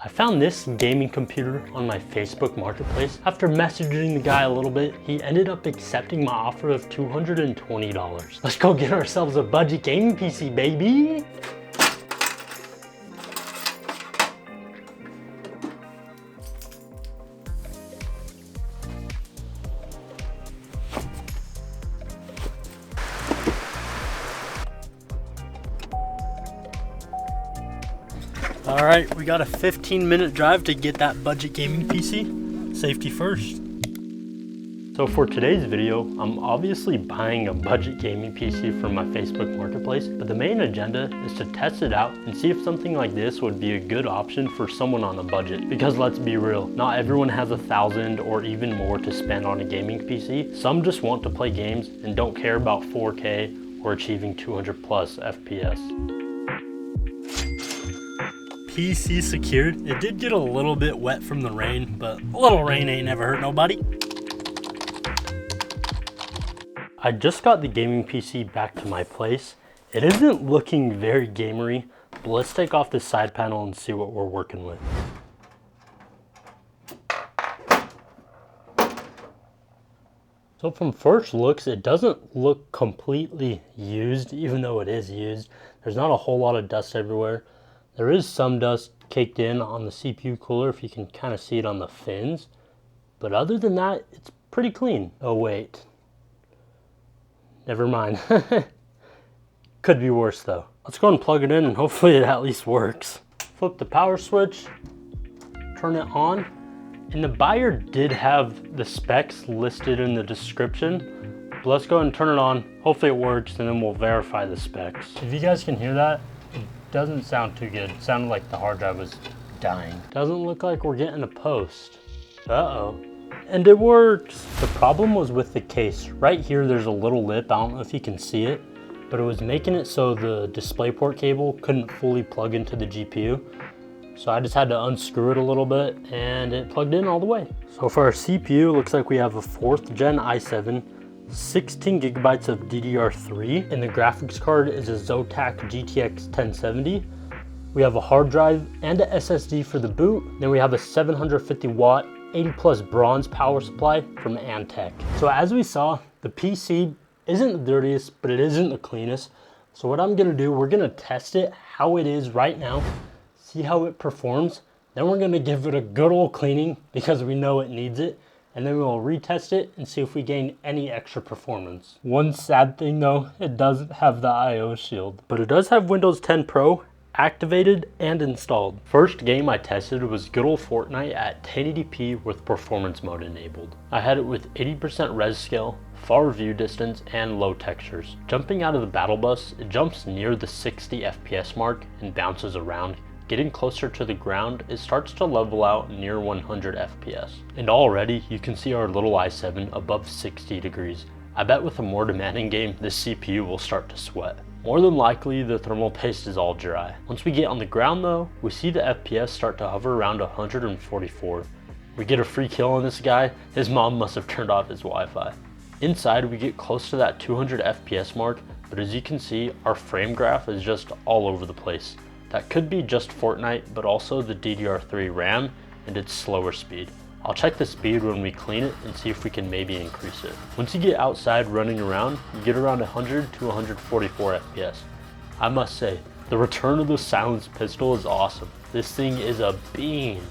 I found this gaming computer on my Facebook marketplace. After messaging the guy a little bit, he ended up accepting my offer of $220. Let's go get ourselves a budget gaming PC, baby. All right, we got a 15-minute drive to get that budget gaming PC. Safety first. So for today's video, I'm obviously buying a budget gaming PC from my Facebook marketplace, but the main agenda is to test it out and see if something like this would be a good option for someone on a budget. Because let's be real, not everyone has $1,000 or even more to spend on a gaming PC. Some just want to play games and don't care about 4K or achieving 200 plus FPS. PC secured. It did get a little bit wet from the rain, but a little rain ain't never hurt nobody. I just got the gaming PC back to my place. It isn't looking very gamery, but let's take off this side panel and see what we're working with. So from first looks, it doesn't look completely used, even though it is used. There's not a whole lot of dust everywhere. There is some dust caked in on the CPU cooler, if you can kind of see it on the fins. But other than that, it's pretty clean. Oh wait. Never mind. Could be worse though. Let's go and plug it in and hopefully it at least works. Flip the power switch, turn it on. And the buyer did have the specs listed in the description. But let's go ahead and turn it on. Hopefully it works and then we'll verify the specs. If you guys can hear that, doesn't sound too good. It sounded like the hard drive was dying. Doesn't look like we're getting a post. Uh-oh. And it works. The problem was with the case. Right here there's a little lip. I don't know if you can see it, but it was making it so the DisplayPort cable couldn't fully plug into the GPU. So I just had to unscrew it a little bit and it plugged in all the way. So for our CPU, it looks like we have a 4th gen i7, 16 gigabytes of DDR3, and the graphics card is a Zotac GTX 1070. We have a hard drive and a SSD for the boot. Then we have a 750 watt, 80 plus bronze power supply from Antec. So as we saw, the PC isn't the dirtiest, but it isn't the cleanest. So what I'm gonna do, we're gonna test it how it is right now, see how it performs. Then we're gonna give it a good old cleaning because we know it needs it. And then we'll retest it and see if we gain any extra performance. One sad thing though, it doesn't have the I/O shield, but it does have Windows 10 Pro activated and installed. First game I tested was good old Fortnite at 1080p with performance mode enabled. I had it with 80% res scale, far view distance, and low textures. Jumping out of the battle bus, it jumps near the 60 FPS mark and bounces around. Getting closer to the ground, it starts to level out near 100 FPS. And already you can see our little i7 above 60 degrees. I bet with a more demanding game, this CPU will start to sweat. More than likely, the thermal paste is all dry. Once we get on the ground though, we see the FPS start to hover around 144. We get a free kill on this guy. His mom must have turned off his Wi-Fi. Inside, we get close to that 200 FPS mark, but as you can see, our frame graph is just all over the place. That could be just Fortnite, but also the DDR3 RAM and its slower speed. I'll check the speed when we clean it and see if we can maybe increase it. Once you get outside running around, you get around 100 to 144 FPS. I must say, the return of the silenced pistol is awesome. This thing is a beam.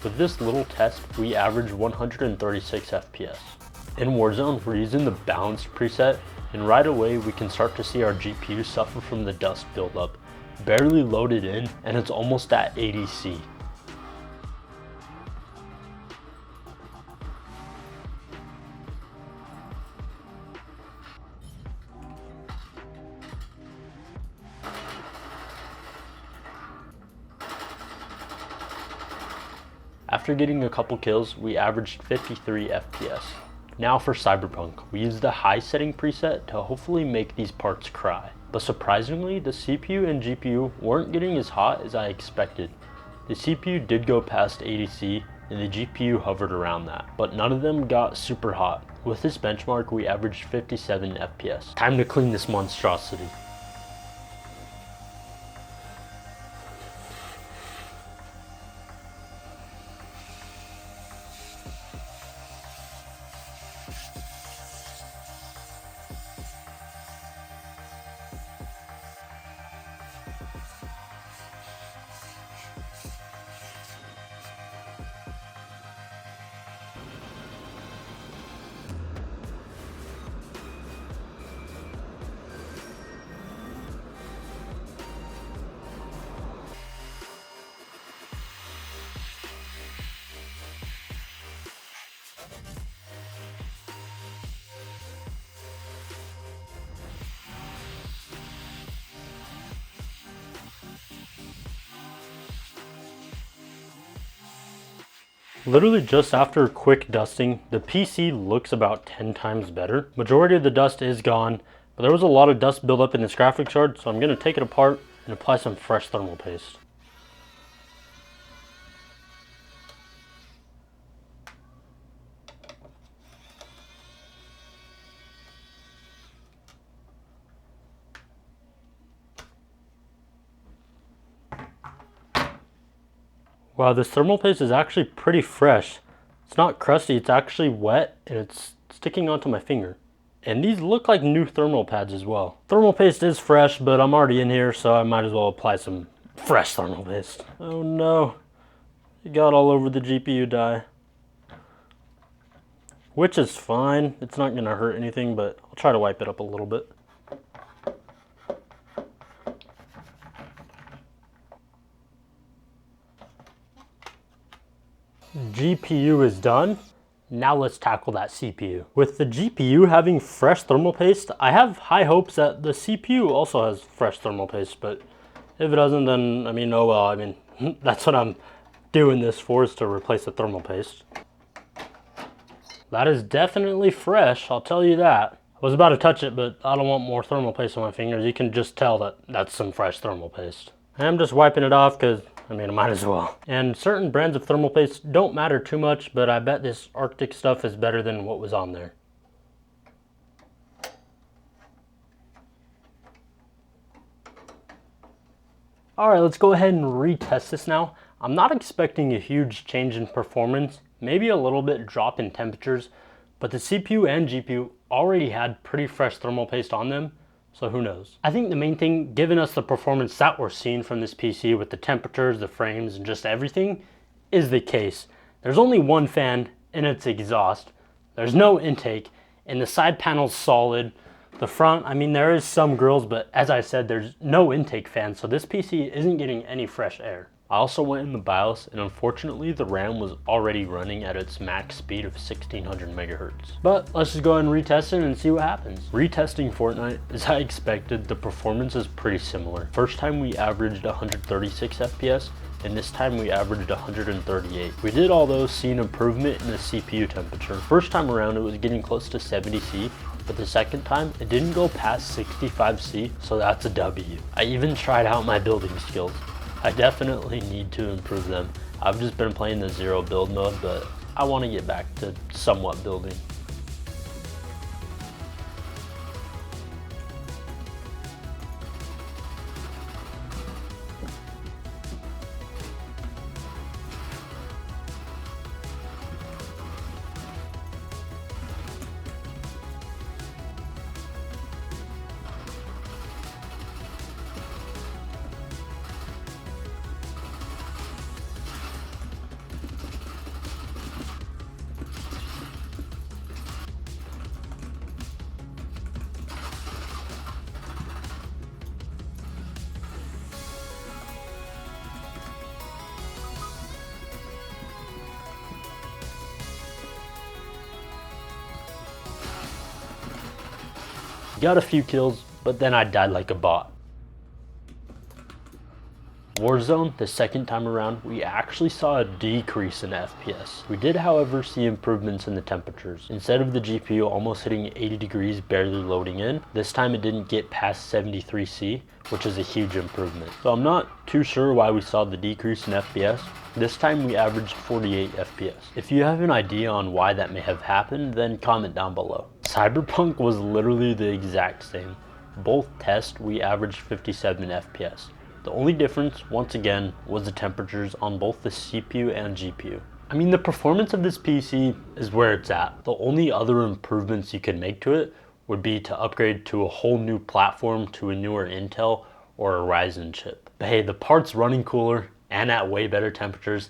With this little test, we averaged 136 FPS. In Warzone, we're using the balanced preset, and right away we can start to see our GPU suffer from the dust buildup. Barely loaded in, and it's almost at 80C. After getting a couple kills, we averaged 53 FPS. Now for Cyberpunk, we used the high setting preset to hopefully make these parts cry. But surprisingly, the CPU and GPU weren't getting as hot as I expected. The CPU did go past 80C and the GPU hovered around that, but none of them got super hot. With this benchmark, we averaged 57 FPS. Time to clean this monstrosity. Literally just after quick dusting, the PC looks about 10 times better. Majority of the dust is gone, but there was a lot of dust buildup in this graphics card, so I'm going to take it apart and apply some fresh thermal paste. Wow, this thermal paste is actually pretty fresh. It's not crusty, it's actually wet and it's sticking onto my finger. And these look like new thermal pads as well. Thermal paste is fresh, but I'm already in here, so I might as well apply some fresh thermal paste. Oh no, it got all over the GPU die. Which is fine, it's not gonna hurt anything, but I'll try to wipe it up a little bit. GPU is done. Now let's tackle that CPU. With the GPU having fresh thermal paste, I have high hopes that the CPU also has fresh thermal paste, but if it doesn't, then, I mean, oh well, I mean, that's what I'm doing this for, is to replace the thermal paste. That is definitely fresh, I'll tell you that. I was about to touch it, but I don't want more thermal paste on my fingers. You can just tell that that's some fresh thermal paste. I'm just wiping it off because, I mean, I might as well. And certain brands of thermal paste don't matter too much, but I bet this Arctic stuff is better than what was on there. All right, let's go ahead and retest this now. I'm not expecting a huge change in performance, maybe a little bit drop in temperatures, but the CPU and GPU already had pretty fresh thermal paste on them, so who knows. I think the main thing, giving us the performance that we're seeing from this PC with the temperatures, the frames, and just everything, is the case. There's only one fan, and it's exhaust. There's no intake, and the side panel's solid. The front, I mean, there is some grills, but as I said, there's no intake fan, so this PC isn't getting any fresh air. I also went in the BIOS, and unfortunately the RAM was already running at its max speed of 1600 megahertz. But let's just go ahead and retest it and see what happens. Retesting Fortnite, as I expected, the performance is pretty similar. First time we averaged 136 FPS, and this time we averaged 138. We did although see an improvement in the CPU temperature. First time around it was getting close to 70C, but the second time it didn't go past 65C, so that's a W. I even tried out my building skills. I definitely need to improve them. I've just been playing the zero build mode, but I want to get back to somewhat building. Got a few kills, but then I died like a bot. Warzone, the second time around, we actually saw a decrease in FPS. We did, however, see improvements in the temperatures. Instead of the GPU almost hitting 80 degrees barely loading in, this time it didn't get past 73°C, which is a huge improvement. So I'm not too sure why we saw the decrease in FPS. This time we averaged 48 FPS. If you have an idea on why that may have happened, then comment down below. Cyberpunk was literally the exact same. Both tests we averaged 57 FPS. The only difference, once again, was the temperatures on both the CPU and GPU. I mean, the performance of this PC is where it's at. The only other improvements you could make to it would be to upgrade to a whole new platform, to a newer Intel or a Ryzen chip. But hey, the part's running cooler and at way better temperatures.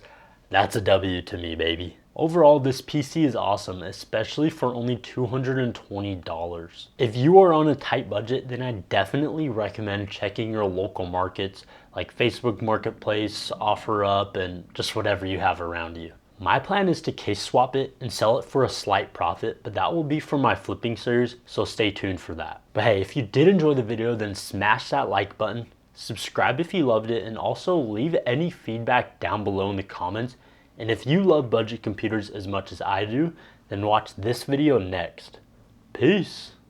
That's a W to me, baby. Overall, this PC is awesome, especially for only $220. If you are on a tight budget, then I definitely recommend checking your local markets like Facebook Marketplace, OfferUp, and just whatever you have around you. My plan is to case swap it and sell it for a slight profit, but that will be for my flipping series, so stay tuned for that. But hey, if you did enjoy the video, then smash that like button, subscribe if you loved it, and also leave any feedback down below in the comments. And if you love budget computers as much as I do, then watch this video next. Peace.